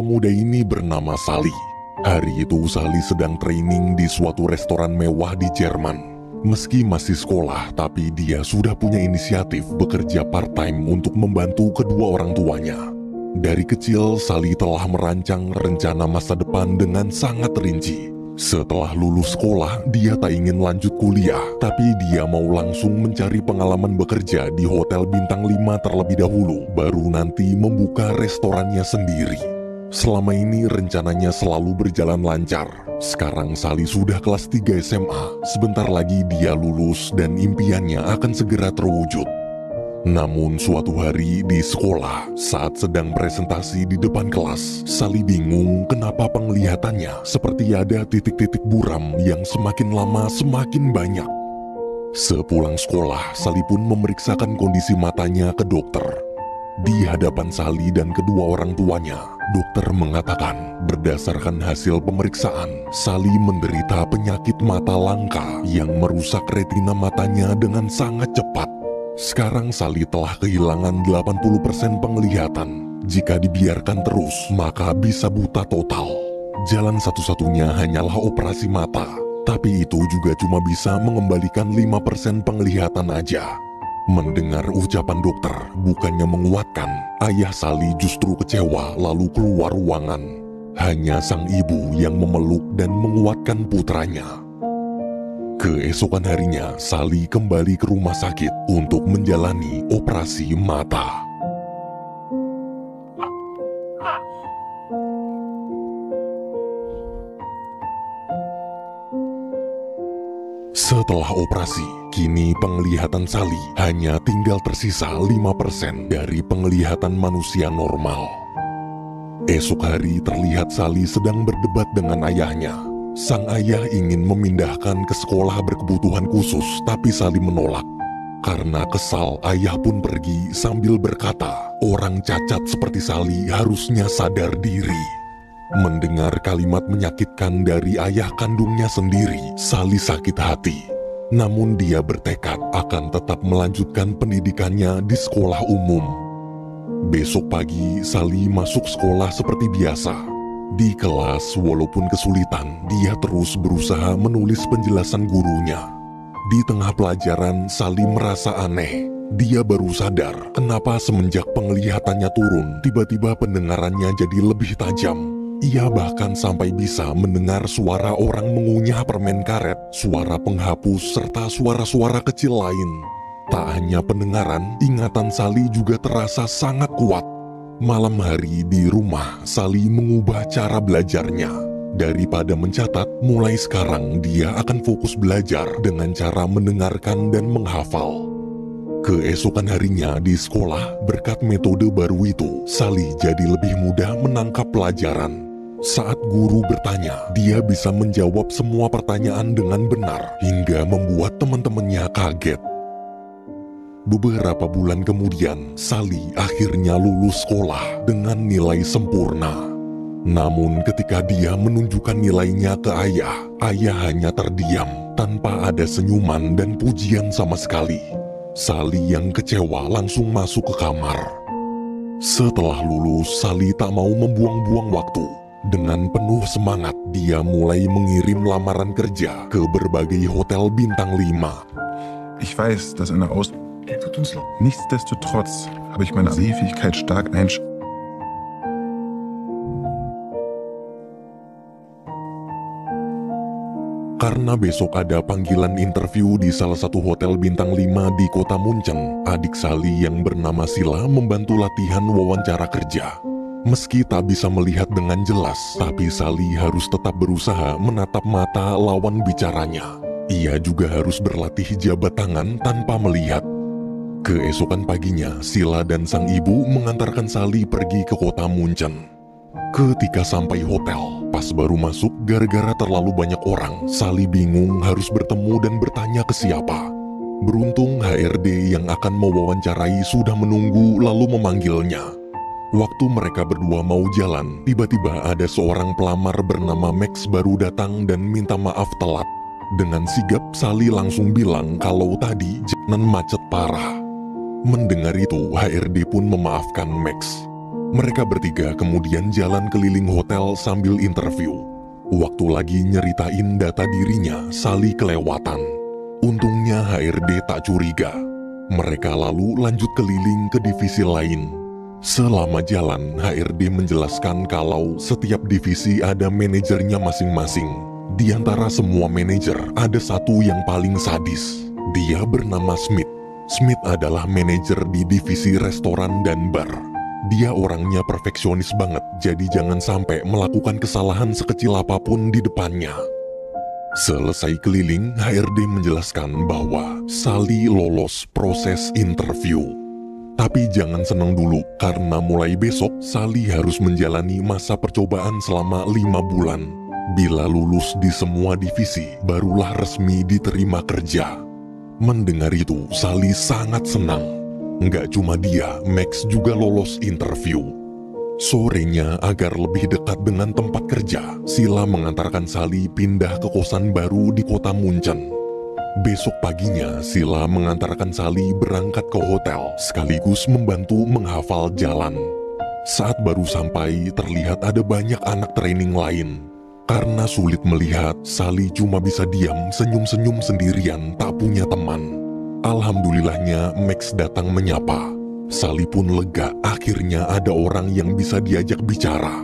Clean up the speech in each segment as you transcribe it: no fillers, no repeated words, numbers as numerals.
Pemuda ini bernama Sally. Hari itu Sally sedang training di suatu restoran mewah di Jerman. Meski masih sekolah, tapi dia sudah punya inisiatif bekerja part-time untuk membantu kedua orang tuanya. Dari kecil, Sally telah merancang rencana masa depan dengan sangat rinci. Setelah lulus sekolah, dia tak ingin lanjut kuliah, tapi dia mau langsung mencari pengalaman bekerja di hotel bintang 5 terlebih dahulu, baru nanti membuka restorannya sendiri. Selama ini rencananya selalu berjalan lancar. Sekarang Sally sudah kelas 3 SMA, sebentar lagi dia lulus dan impiannya akan segera terwujud. Namun suatu hari di sekolah, saat sedang presentasi di depan kelas, Sally bingung kenapa penglihatannya seperti ada titik-titik buram yang semakin lama semakin banyak. Sepulang sekolah, Sally pun memeriksakan kondisi matanya ke dokter. Di hadapan Sally dan kedua orang tuanya, dokter mengatakan berdasarkan hasil pemeriksaan, Sally menderita penyakit mata langka yang merusak retina matanya dengan sangat cepat. Sekarang Sally telah kehilangan 80% penglihatan. Jika dibiarkan terus, maka bisa buta total. Jalan satu-satunya hanyalah operasi mata, tapi itu juga cuma bisa mengembalikan 5% penglihatan aja. Mendengar ucapan dokter bukannya menguatkan, ayah Sally justru kecewa lalu keluar ruangan. Hanya sang ibu yang memeluk dan menguatkan putranya. Keesokan harinya, Sally kembali ke rumah sakit untuk menjalani operasi mata. Setelah operasi, kini penglihatan Sally hanya tinggal tersisa 5% dari penglihatan manusia normal. Esok hari terlihat Sally sedang berdebat dengan ayahnya. Sang ayah ingin memindahkan ke sekolah berkebutuhan khusus, tapi Sally menolak. Karena kesal, ayah pun pergi sambil berkata, orang cacat seperti Sally harusnya sadar diri. Mendengar kalimat menyakitkan dari ayah kandungnya sendiri, Sally sakit hati. Namun dia bertekad akan tetap melanjutkan pendidikannya di sekolah umum. Besok pagi, Sally masuk sekolah seperti biasa. Di kelas, walaupun kesulitan, dia terus berusaha menulis penjelasan gurunya. Di tengah pelajaran, Sally merasa aneh. Dia baru sadar kenapa semenjak penglihatannya turun, tiba-tiba pendengarannya jadi lebih tajam. Ia bahkan sampai bisa mendengar suara orang mengunyah permen karet, suara penghapus, serta suara-suara kecil lain. Tak hanya pendengaran, ingatan Sally juga terasa sangat kuat. Malam hari di rumah, Sally mengubah cara belajarnya. Daripada mencatat, mulai sekarang dia akan fokus belajar dengan cara mendengarkan dan menghafal. Keesokan harinya di sekolah, berkat metode baru itu, Sally jadi lebih mudah menangkap pelajaran. Saat guru bertanya, dia bisa menjawab semua pertanyaan dengan benar, hingga membuat teman-temannya kaget. Beberapa bulan kemudian, Sally akhirnya lulus sekolah dengan nilai sempurna. Namun ketika dia menunjukkan nilainya ke ayah, ayah hanya terdiam tanpa ada senyuman dan pujian sama sekali. Sally yang kecewa langsung masuk ke kamar. Setelah lulus, Sally tak mau membuang-buang waktu. Dengan penuh semangat, dia mulai mengirim lamaran kerja ke berbagai hotel bintang 5. Ich weiß, dass eine Ausbildung nichtsdestotrotz habe ich meine Sehfähigkeit stark einschränkt. Karena besok ada panggilan interview di salah satu hotel bintang 5 di kota Munchen, adik Sally yang bernama Sila membantu latihan wawancara kerja. Meski tak bisa melihat dengan jelas, tapi Sally harus tetap berusaha menatap mata lawan bicaranya. Ia juga harus berlatih jabat tangan tanpa melihat. Keesokan paginya, Sila dan sang ibu mengantarkan Sally pergi ke kota Munchen. Ketika sampai hotel, pas baru masuk gara-gara terlalu banyak orang, Sally bingung harus bertemu dan bertanya ke siapa. Beruntung HRD yang akan mewawancarai sudah menunggu lalu memanggilnya. Waktu mereka berdua mau jalan, tiba-tiba ada seorang pelamar bernama Max baru datang dan minta maaf telat. Dengan sigap, Sally langsung bilang kalau tadi jalanan macet parah. Mendengar itu, HRD pun memaafkan Max. Mereka bertiga kemudian jalan keliling hotel sambil interview. Waktu lagi nyeritain data dirinya, Sally kelewatan. Untungnya HRD tak curiga. Mereka lalu lanjut keliling ke divisi lain. Selama jalan, HRD menjelaskan kalau setiap divisi ada manajernya masing-masing. Di antara semua manajer, ada satu yang paling sadis. Dia bernama Smith. Smith adalah manajer di divisi restoran dan bar. Dia orangnya perfeksionis banget, jadi jangan sampai melakukan kesalahan sekecil apapun di depannya. Selesai keliling, HRD menjelaskan bahwa Sally lolos proses interview. Tapi jangan senang dulu, karena mulai besok Sally harus menjalani masa percobaan selama 5 bulan. Bila lulus di semua divisi, barulah resmi diterima kerja. Mendengar itu, Sally sangat senang. Nggak cuma dia, Max juga lolos interview. Sorenya, agar lebih dekat dengan tempat kerja, Sila mengantarkan Sally pindah ke kosan baru di kota Munchen. Besok paginya, Sila mengantarkan Sally berangkat ke hotel, sekaligus membantu menghafal jalan. Saat baru sampai, terlihat ada banyak anak training lain. Karena sulit melihat, Sally cuma bisa diam senyum-senyum sendirian, tak punya teman. Alhamdulillahnya Max datang menyapa. Sally pun lega, akhirnya ada orang yang bisa diajak bicara.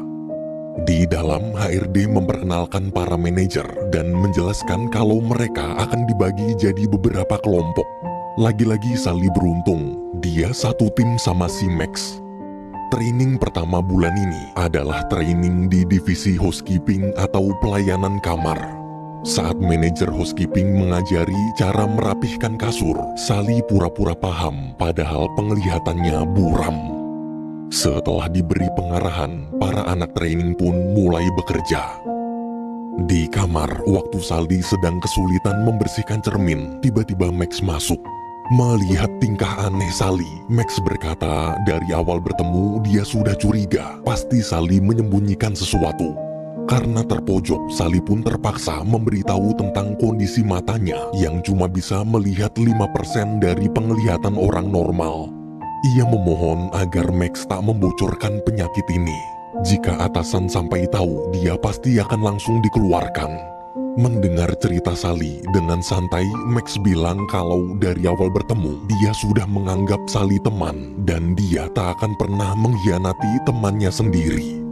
Di dalam, HRD memperkenalkan para manajer dan menjelaskan kalau mereka akan dibagi jadi beberapa kelompok. Lagi-lagi Sally beruntung, dia satu tim sama si Max. Training pertama bulan ini adalah training di divisi housekeeping atau pelayanan kamar. Saat manajer housekeeping mengajari cara merapihkan kasur, Sally pura-pura paham padahal penglihatannya buram. Setelah diberi pengarahan, para anak training pun mulai bekerja. Di kamar, waktu Sally sedang kesulitan membersihkan cermin, tiba-tiba Max masuk. Melihat tingkah aneh Sally, Max berkata dari awal bertemu dia sudah curiga, pasti Sally menyembunyikan sesuatu. Karena terpojok, Sally pun terpaksa memberitahu tentang kondisi matanya yang cuma bisa melihat 5% dari penglihatan orang normal. Ia memohon agar Max tak membocorkan penyakit ini. Jika atasan sampai tahu, dia pasti akan langsung dikeluarkan. Mendengar cerita Sally, dengan santai Max bilang kalau dari awal bertemu, dia sudah menganggap Sally teman dan dia tak akan pernah mengkhianati temannya sendiri.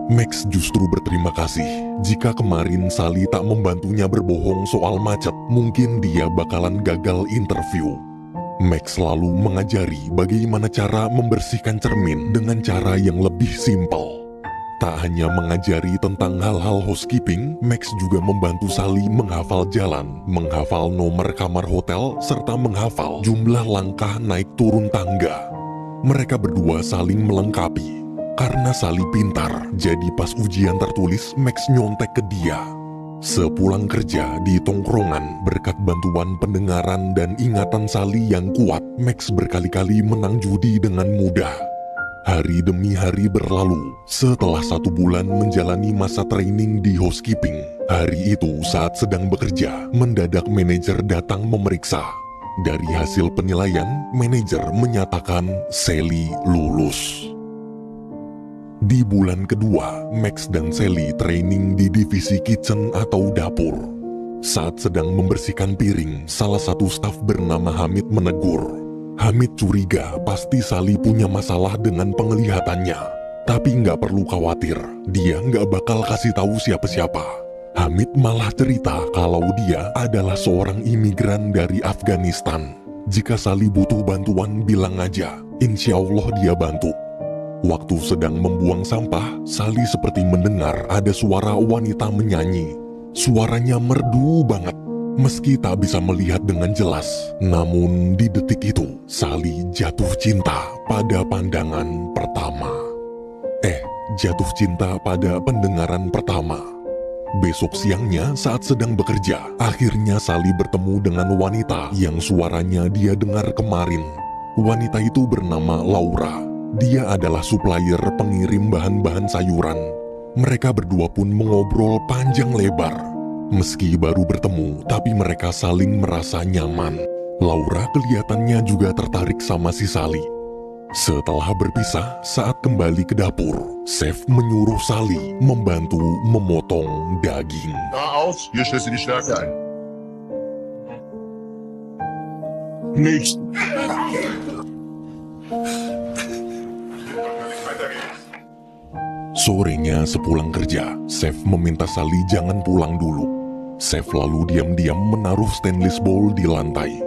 Max justru berterima kasih. Jika kemarin Sally tak membantunya berbohong soal macet, mungkin dia bakalan gagal interview. Max selalu mengajari bagaimana cara membersihkan cermin dengan cara yang lebih simpel. Tak hanya mengajari tentang hal-hal housekeeping, Max juga membantu Sally menghafal jalan, menghafal nomor kamar hotel, serta menghafal jumlah langkah naik turun tangga. Mereka berdua saling melengkapi. Karena Sally pintar, jadi pas ujian tertulis, Max nyontek ke dia. Sepulang kerja di tongkrongan, berkat bantuan pendengaran dan ingatan Sally yang kuat, Max berkali-kali menang judi dengan mudah. Hari demi hari berlalu, setelah 1 bulan menjalani masa training di housekeeping. Hari itu saat sedang bekerja, mendadak manajer datang memeriksa. Dari hasil penilaian, manajer menyatakan Sally lulus. Di bulan kedua, Max dan Sally training di divisi kitchen atau dapur. Saat sedang membersihkan piring, salah satu staf bernama Hamid menegur. Hamid curiga pasti Sally punya masalah dengan penglihatannya. Tapi nggak perlu khawatir, dia nggak bakal kasih tahu siapa-siapa. Hamid malah cerita kalau dia adalah seorang imigran dari Afghanistan. Jika Sally butuh bantuan bilang aja, insya Allah dia bantu. Waktu sedang membuang sampah, Sally seperti mendengar ada suara wanita menyanyi. Suaranya merdu banget, meski tak bisa melihat dengan jelas. Namun di detik itu, Sally jatuh cinta pada pandangan pertama. Jatuh cinta pada pendengaran pertama. Besok siangnya saat sedang bekerja, akhirnya Sally bertemu dengan wanita yang suaranya dia dengar kemarin. Wanita itu bernama Laura. Dia adalah supplier pengirim bahan-bahan sayuran. Mereka berdua pun mengobrol panjang lebar. Meski baru bertemu, tapi mereka saling merasa nyaman. Laura kelihatannya juga tertarik sama si Sally. Setelah berpisah, saat kembali ke dapur, Chef menyuruh Sally membantu memotong daging. Da aus, hier stellst du die Stärke ein. Nicht. Sorenya sepulang kerja, Chef meminta Sally jangan pulang dulu. Chef lalu diam-diam menaruh stainless bowl di lantai.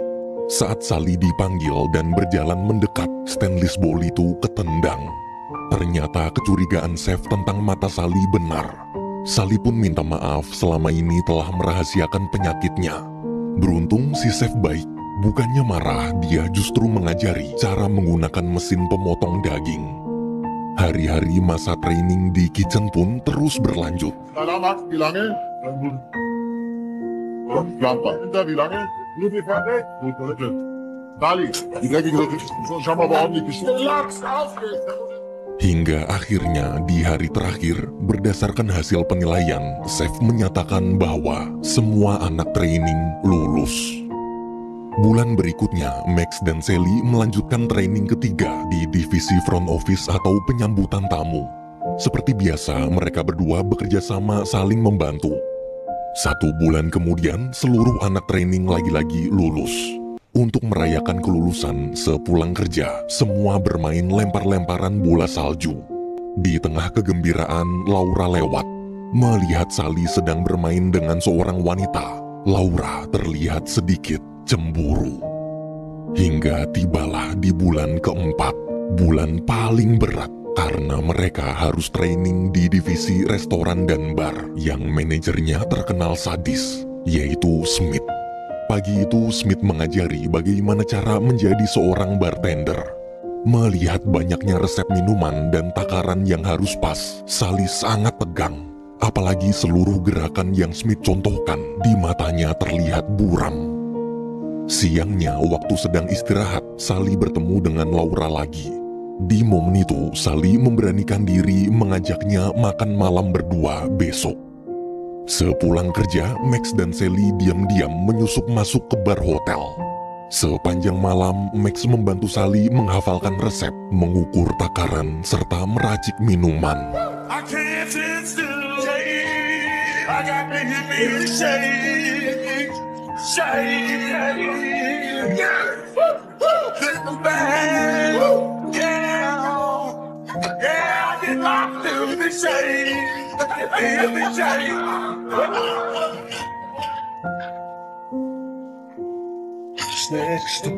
Saat Sally dipanggil dan berjalan mendekat, stainless bowl itu ketendang. Ternyata kecurigaan Chef tentang mata Sally benar. Sally pun minta maaf selama ini telah merahasiakan penyakitnya. Beruntung si Chef baik, bukannya marah, dia justru mengajari cara menggunakan mesin pemotong daging. Hari-hari masa training di kitchen pun terus berlanjut. Max, wie lange? Lamper. Hinter, wie lange? Minute fertig? Gut, bitte. Sally, die dreckigen so haben wir aber ordentlich geschnitten. Lachs, aufgeht! Hingga akhirnya di hari terakhir, berdasarkan hasil penilaian, Chef menyatakan bahwa semua anak training lulus. Bulan berikutnya, Max dan Sally melanjutkan training ketiga di divisi front office atau penyambutan tamu. Seperti biasa, mereka berdua bekerja sama saling membantu. 1 bulan kemudian, seluruh anak training lagi-lagi lulus. Untuk merayakan kelulusan, sepulang kerja, semua bermain lempar-lemparan bola salju. Di tengah kegembiraan, Laura lewat. Melihat Sally sedang bermain dengan seorang wanita, Laura terlihat sedikit cemburu. Hingga tibalah di bulan keempat, bulan paling berat. Karena mereka harus training di divisi restoran dan bar yang manajernya terkenal sadis, yaitu Smith. Pagi itu Smith mengajari bagaimana cara menjadi seorang bartender. Melihat banyaknya resep minuman dan takaran yang harus pas, Sally sangat tegang. Apalagi seluruh gerakan yang Smith contohkan di matanya terlihat buram. Siangnya waktu sedang istirahat, Sally bertemu dengan Laura lagi. Di momen itu, Sally memberanikan diri mengajaknya makan malam berdua besok. Sepulang kerja, Max dan Sally diam-diam menyusup masuk ke bar hotel. Sepanjang malam, Max membantu Sally menghafalkan resep, mengukur takaran, serta meracik minuman. Next to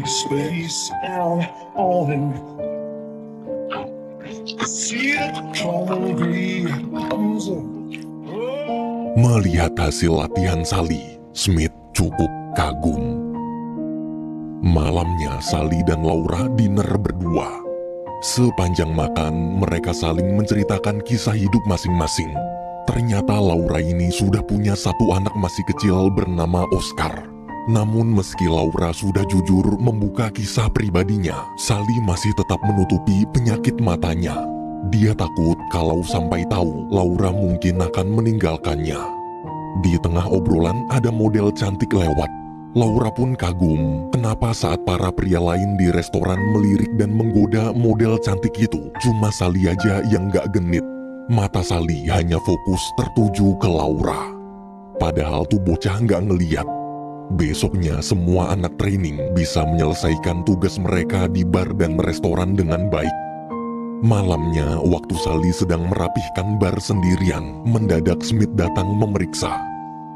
space out on see it hungry. Melihat hasil latihan Sally, Smith cukup kagum. Malamnya Sally dan Laura dinner berdua. Sepanjang makan, mereka saling menceritakan kisah hidup masing-masing. Ternyata Laura ini sudah punya 1 anak masih kecil bernama Oscar. Namun meski Laura sudah jujur membuka kisah pribadinya, Sally masih tetap menutupi penyakit matanya. Dia takut kalau sampai tahu Laura mungkin akan meninggalkannya. Di tengah obrolan ada model cantik lewat. Laura pun kagum kenapa saat para pria lain di restoran melirik dan menggoda model cantik itu, cuma Sally aja yang gak genit. Mata Sally hanya fokus tertuju ke Laura. Padahal tuh bocah gak ngeliat. Besoknya semua anak training bisa menyelesaikan tugas mereka di bar dan restoran dengan baik. Malamnya, waktu Sally sedang merapihkan bar sendirian, mendadak Smith datang memeriksa.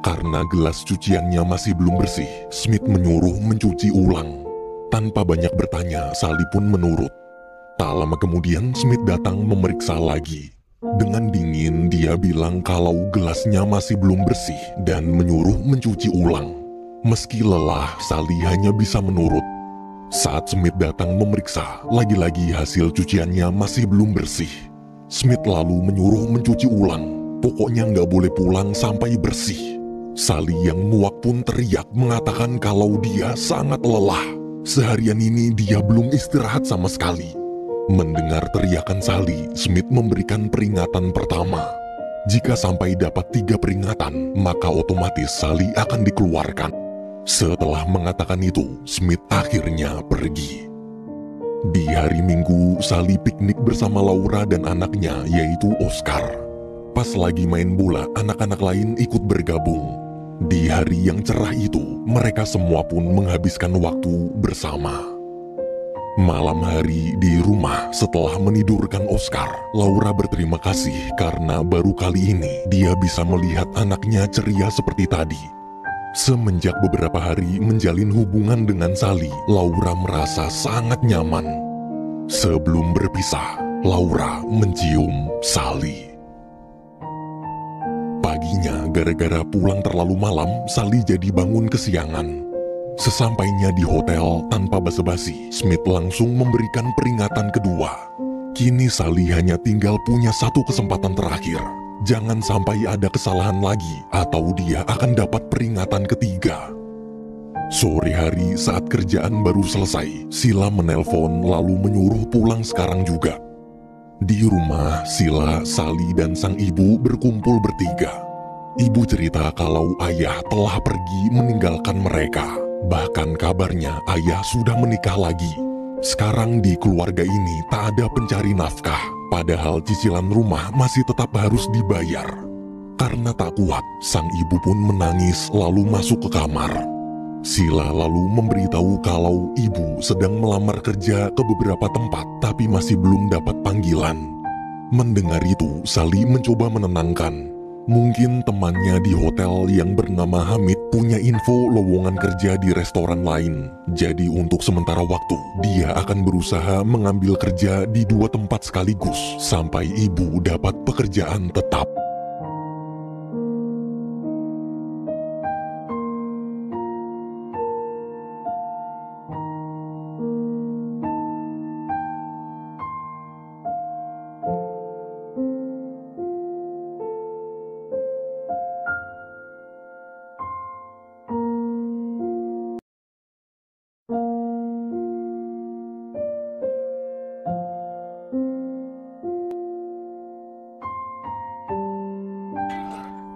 Karena gelas cuciannya masih belum bersih, Smith menyuruh mencuci ulang. Tanpa banyak bertanya, Sally pun menurut. Tak lama kemudian, Smith datang memeriksa lagi. Dengan dingin, dia bilang kalau gelasnya masih belum bersih dan menyuruh mencuci ulang. Meski lelah, Sally hanya bisa menurut. Saat Smith datang memeriksa, lagi-lagi hasil cuciannya masih belum bersih. Smith lalu menyuruh mencuci ulang. Pokoknya nggak boleh pulang sampai bersih. Sally yang muak pun teriak mengatakan kalau dia sangat lelah. Seharian ini dia belum istirahat sama sekali. Mendengar teriakan Sally, Smith memberikan peringatan pertama. Jika sampai dapat 3 peringatan, maka otomatis Sally akan dikeluarkan. Setelah mengatakan itu, Smith akhirnya pergi. Di hari Minggu, Sally piknik bersama Laura dan anaknya, yaitu Oscar. Pas lagi main bola, anak-anak lain ikut bergabung. Di hari yang cerah itu, mereka semua pun menghabiskan waktu bersama. Malam hari di rumah, setelah menidurkan Oscar, Laura berterima kasih karena baru kali ini dia bisa melihat anaknya ceria seperti tadi. Semenjak beberapa hari menjalin hubungan dengan Sally, Laura merasa sangat nyaman. Sebelum berpisah, Laura mencium Sally. Paginya, gara-gara pulang terlalu malam, Sally jadi bangun kesiangan. Sesampainya di hotel, tanpa basa-basi, Smith langsung memberikan peringatan kedua. Kini Sally hanya tinggal punya satu kesempatan terakhir. Jangan sampai ada kesalahan lagi, atau dia akan dapat peringatan ketiga. Sore hari saat kerjaan baru selesai, Sila menelpon lalu menyuruh pulang sekarang juga. Di rumah, Sila, Sally, dan sang ibu berkumpul bertiga. Ibu cerita kalau ayah telah pergi meninggalkan mereka. Bahkan kabarnya ayah sudah menikah lagi. Sekarang di keluarga ini tak ada pencari nafkah, padahal cicilan rumah masih tetap harus dibayar. Karena tak kuat, sang ibu pun menangis lalu masuk ke kamar. Sila lalu memberitahu kalau ibu sedang melamar kerja ke beberapa tempat tapi masih belum dapat panggilan. Mendengar itu, Sally mencoba menenangkan. Mungkin temannya di hotel yang bernama Hamid punya info lowongan kerja di restoran lain. Jadi untuk sementara waktu, dia akan berusaha mengambil kerja di 2 tempat sekaligus sampai ibu dapat pekerjaan tetap.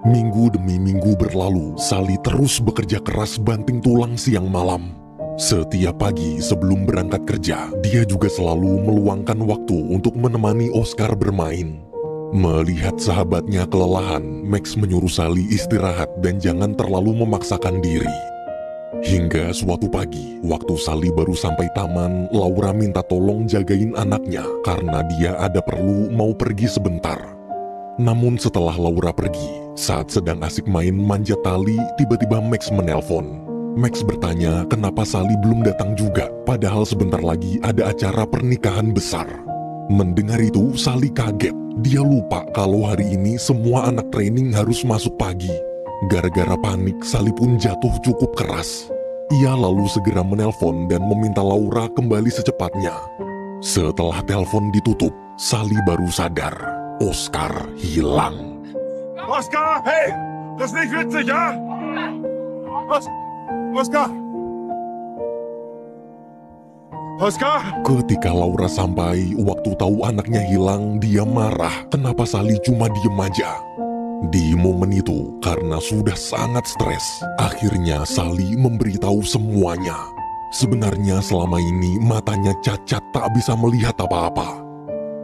Minggu demi minggu berlalu, Sally terus bekerja keras banting tulang siang malam. Setiap pagi sebelum berangkat kerja, dia juga selalu meluangkan waktu untuk menemani Oscar bermain. Melihat sahabatnya kelelahan, Max menyuruh Sally istirahat dan jangan terlalu memaksakan diri. Hingga suatu pagi, waktu Sally baru sampai taman, Laura minta tolong jagain anaknya karena dia ada perlu mau pergi sebentar. Namun setelah Laura pergi, saat sedang asik main manjat tali, tiba-tiba Max menelpon. Max bertanya kenapa Sally belum datang juga, padahal sebentar lagi ada acara pernikahan besar. Mendengar itu, Sally kaget. Dia lupa kalau hari ini semua anak training harus masuk pagi. Gara-gara panik, Sally pun jatuh cukup keras. Ia lalu segera menelpon dan meminta Laura kembali secepatnya. Setelah telepon ditutup, Sally baru sadar. Oscar hilang. Oscar, hey! Das ist nicht witzig, ja? Oscar! Oscar! Ketika Laura sampai, waktu tahu anaknya hilang, dia marah. Kenapa Sally cuma diem aja? Di momen itu, karena sudah sangat stres, akhirnya Sally memberitahu semuanya. Sebenarnya selama ini matanya cacat tak bisa melihat apa-apa.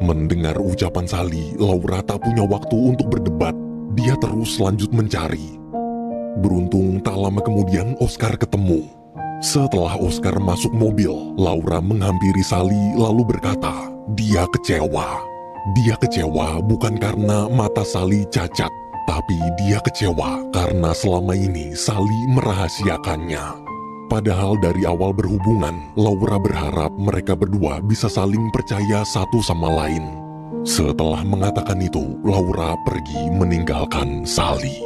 Mendengar ucapan Sally, Laura tak punya waktu untuk berdebat. Dia terus lanjut mencari. Beruntung tak lama kemudian Oscar ketemu. Setelah Oscar masuk mobil, Laura menghampiri Sally lalu berkata, dia kecewa. Dia kecewa bukan karena mata Sally cacat, tapi dia kecewa karena selama ini Sally merahasiakannya. Padahal dari awal berhubungan, Laura berharap mereka berdua bisa saling percaya satu sama lain. Setelah mengatakan itu, Laura pergi meninggalkan Sally.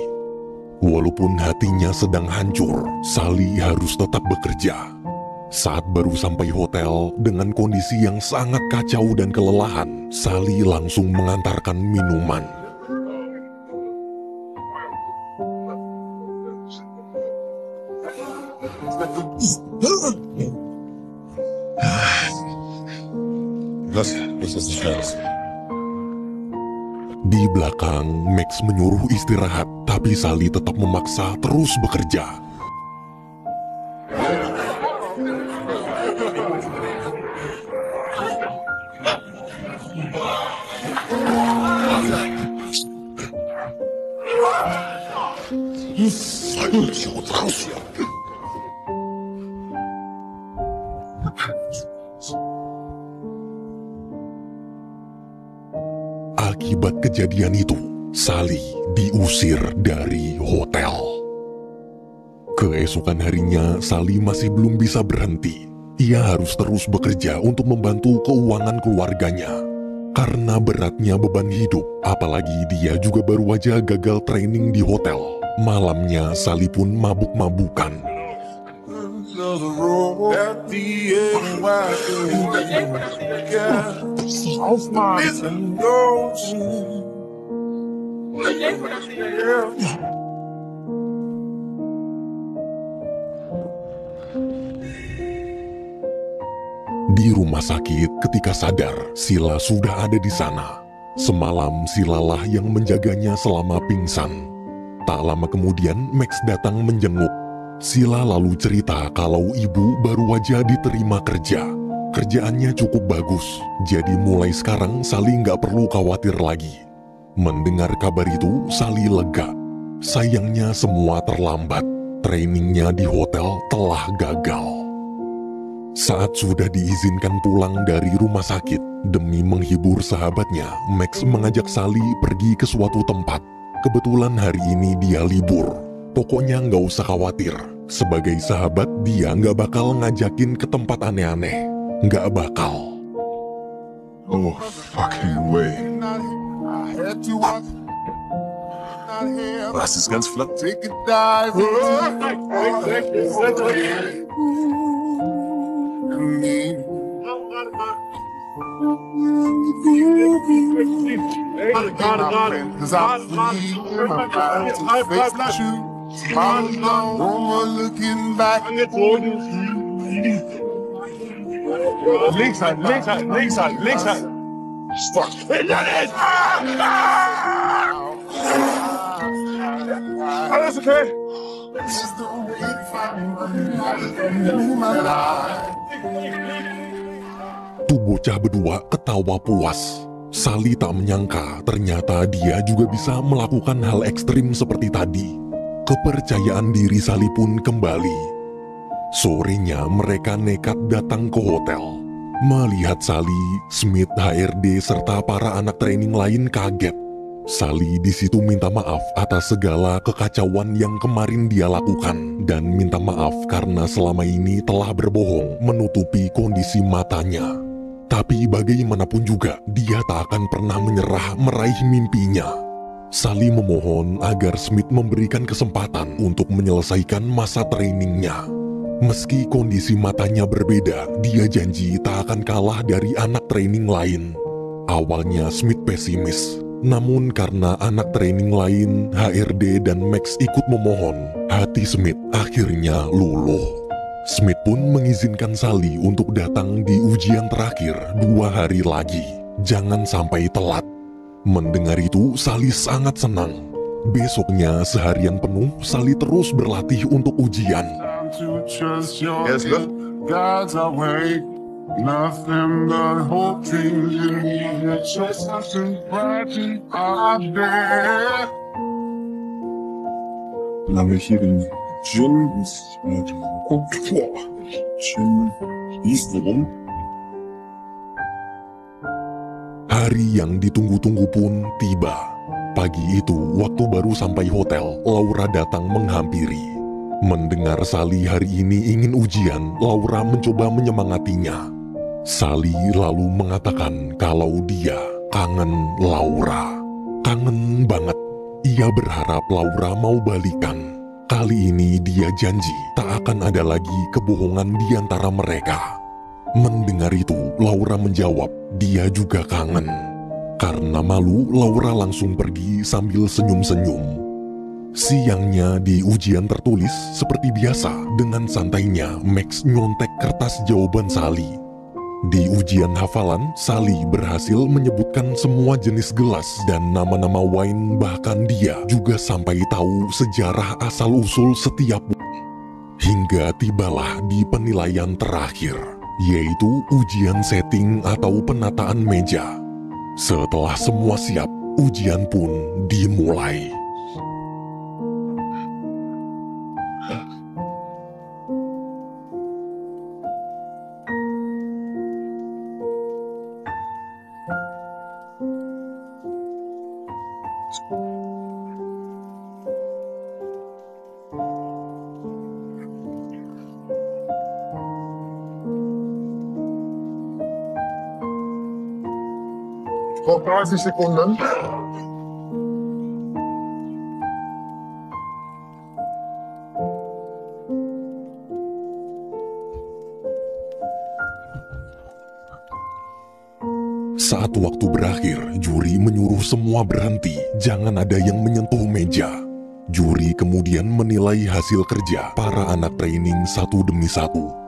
Walaupun hatinya sedang hancur, Sally harus tetap bekerja. Saat baru sampai hotel, dengan kondisi yang sangat kacau dan kelelahan, Sally langsung mengantarkan minuman. Was ist nicht los? Di belakang, Max menyuruh istirahat, tapi Sally tetap memaksa terus bekerja. Akibat kejadian itu, Sally diusir dari hotel. Keesokan harinya, Sally masih belum bisa berhenti. Ia harus terus bekerja untuk membantu keuangan keluarganya. Karena beratnya beban hidup, apalagi dia juga baru aja gagal training di hotel. Malamnya, Sally pun mabuk-mabukan. Di rumah sakit, ketika sadar, Sila sudah ada di sana. Semalam, Silalah yang menjaganya selama pingsan. Tak lama kemudian, Max datang menjenguk. Sila lalu cerita kalau ibu baru aja diterima kerja. Kerjaannya cukup bagus, jadi mulai sekarang Sally nggak perlu khawatir lagi. Mendengar kabar itu, Sally lega. Sayangnya semua terlambat. Trainingnya di hotel telah gagal. Saat sudah diizinkan pulang dari rumah sakit, demi menghibur sahabatnya, Max mengajak Sally pergi ke suatu tempat. Kebetulan hari ini dia libur. Pokoknya nggak usah khawatir. Sebagai sahabat, dia nggak bakal ngajakin ke tempat aneh-aneh. Nggak bakal. Oh, fucking way. Was ist ganz flott? Take a dive. Links halt, links halt, links halt, links halt. Fuck. Alles okay? Tuh bocah berdua ketawa puas. Sally tak menyangka ternyata dia juga bisa melakukan hal ekstrim seperti tadi. Kepercayaan diri Sally pun kembali. Sorenya mereka nekat datang ke hotel. Melihat Sally, Smith, HRD, serta para anak training lain kaget. Sally di situ minta maaf atas segala kekacauan yang kemarin dia lakukan dan minta maaf karena selama ini telah berbohong menutupi kondisi matanya. Tapi bagaimanapun juga, dia tak akan pernah menyerah meraih mimpinya. Sally memohon agar Smith memberikan kesempatan untuk menyelesaikan masa trainingnya. Meski kondisi matanya berbeda, dia janji tak akan kalah dari anak training lain. Awalnya Smith pesimis, namun karena anak training lain, HRD dan Max ikut memohon, hati Smith akhirnya luluh. Smith pun mengizinkan Sally untuk datang di ujian terakhir 2 hari lagi. Jangan sampai telat. Mendengar itu, Sally sangat senang. Besoknya seharian penuh, Sally terus berlatih untuk ujian. Yes, look. God's away. Nothing but hope dreams. Just something bright out there. Solange ich hier den Gin Gin liest rum. Hari yang ditunggu-tunggu pun tiba. Pagi itu, waktu baru sampai hotel, Laura datang menghampiri. Mendengar Sally hari ini ingin ujian, Laura mencoba menyemangatinya. Sally lalu mengatakan kalau dia kangen Laura. Kangen banget. Ia berharap Laura mau balikan. Kali ini dia janji tak akan ada lagi kebohongan di antara mereka. Mendengar itu, Laura menjawab dia juga kangen. Karena malu, Laura langsung pergi sambil senyum-senyum. Siangnya di ujian tertulis, seperti biasa, dengan santainya Max nyontek kertas jawaban Sally. Di ujian hafalan, Sally berhasil menyebutkan semua jenis gelas dan nama-nama wine, bahkan dia juga sampai tahu sejarah asal-usul setiap. Hingga tibalah di penilaian terakhir, yaitu ujian setting atau penataan meja. Setelah semua siap, ujian pun dimulai. Noch 30 Sekunden. Saat waktu berakhir, juri menyuruh semua berhenti, jangan ada yang menyentuh meja. Juri kemudian menilai hasil kerja para anak training satu demi satu.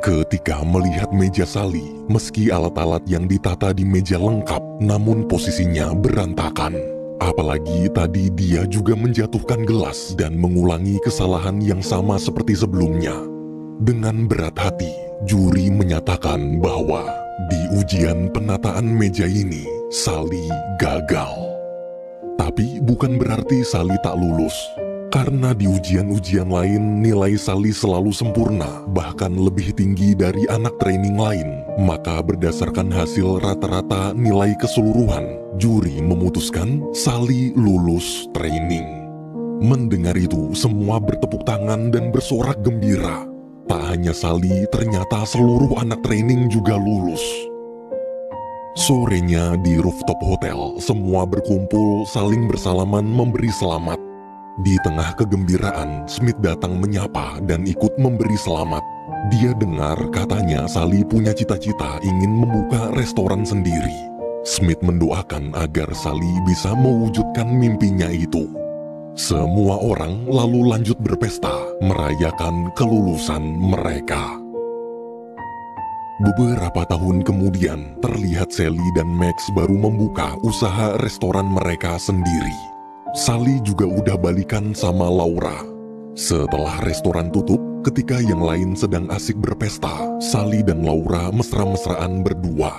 Ketika melihat meja Sally, meski alat-alat yang ditata di meja lengkap, namun posisinya berantakan. Apalagi tadi dia juga menjatuhkan gelas dan mengulangi kesalahan yang sama seperti sebelumnya. Dengan berat hati, juri menyatakan bahwa di ujian penataan meja ini, Sally gagal. Tapi bukan berarti Sally tak lulus. Karena di ujian-ujian lain nilai Sally selalu sempurna, bahkan lebih tinggi dari anak training lain. Maka berdasarkan hasil rata-rata nilai keseluruhan, juri memutuskan Sally lulus training. Mendengar itu, semua bertepuk tangan dan bersorak gembira. Tak hanya Sally, ternyata seluruh anak training juga lulus. Sorenya di rooftop hotel, semua berkumpul saling bersalaman memberi selamat. Di tengah kegembiraan, Smith datang menyapa dan ikut memberi selamat. Dia dengar katanya Sally punya cita-cita ingin membuka restoran sendiri. Smith mendoakan agar Sally bisa mewujudkan mimpinya itu. Semua orang lalu lanjut berpesta, merayakan kelulusan mereka. Beberapa tahun kemudian, terlihat Sally dan Max baru membuka usaha restoran mereka sendiri. Sally juga udah balikan sama Laura. Setelah restoran tutup, ketika yang lain sedang asik berpesta, Sally dan Laura mesra-mesraan berdua.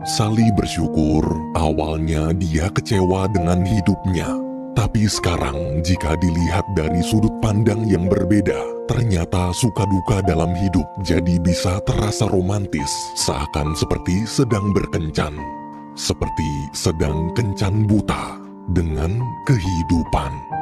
Sally bersyukur, awalnya dia kecewa dengan hidupnya. Tapi sekarang, jika dilihat dari sudut pandang yang berbeda, ternyata suka duka dalam hidup jadi bisa terasa romantis, seakan seperti sedang berkencan. Seperti sedang kencan buta dengan kehidupan.